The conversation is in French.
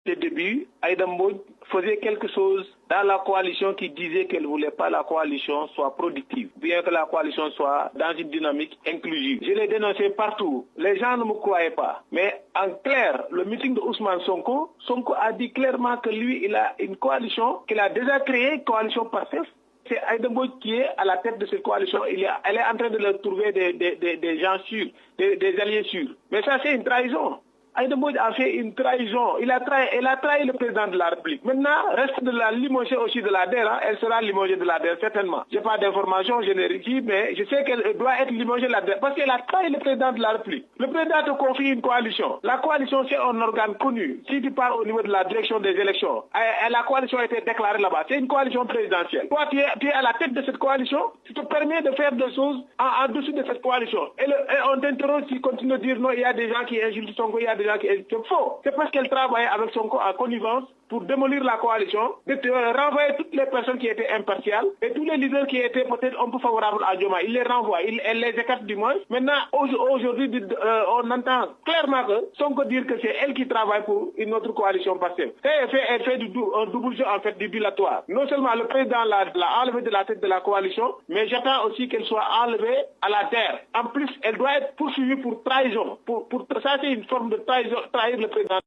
Au début, Aïda Mbodj faisait quelque chose dans la coalition qui disait qu'elle ne voulait pas la coalition soit productive, bien que la coalition soit dans une dynamique inclusive. Je l'ai dénoncé partout. Les gens ne me croyaient pas. Mais en clair, le meeting de Ousmane Sonko, Sonko a dit clairement que lui, il a une coalition qu'il a déjà créée, coalition PASTEF. C'est Aïda Mbodj qui est à la tête de cette coalition. Elle est en train de leur trouver des gens sûrs, des alliés sûrs. Mais ça, c'est une trahison. Aïda Mbodj a fait une trahison. Elle a trahi le président de la République. Maintenant, reste de la limoger aussi de la DER. Elle sera limogée de la DER, certainement. Je n'ai pas d'informations génériques, mais je sais qu'elle doit être limogée de la DER parce qu'elle a trahi le président de la République. Le président te confie une coalition. La coalition, c'est un organe connu. Si tu pars au niveau de la direction des élections, la coalition a été déclarée là-bas. C'est une coalition présidentielle. Toi, tu es à la tête de cette coalition. Tu te permets de faire des choses en dessous de cette coalition. Et on t'interroge, tu continues de dire non, il y a des gens qui insultent Sonko, il y a des gens qui insultent. Faux. C'est parce qu'elle travaille avec Sonko en connivence pour démolir la coalition, de renvoyer toutes les personnes qui étaient impartiales et tous les leaders qui étaient peut-être un peu favorables à Diomaye. Il les renvoie, elle les écarte du moins. Maintenant, aujourd'hui, on entend clairement que Sonko dire que c'est elle qui travaille pour une autre coalition passive. Elle fait un double jeu en fait du dilatoire. Non seulement le président l'a enlevé de la tête de la coalition, mais j'attends aussi qu'elle soit enlevée à la terre. En plus, elle doit être poursuivie pour trahison. Ça, c'est une forme de trahison, trahir le président.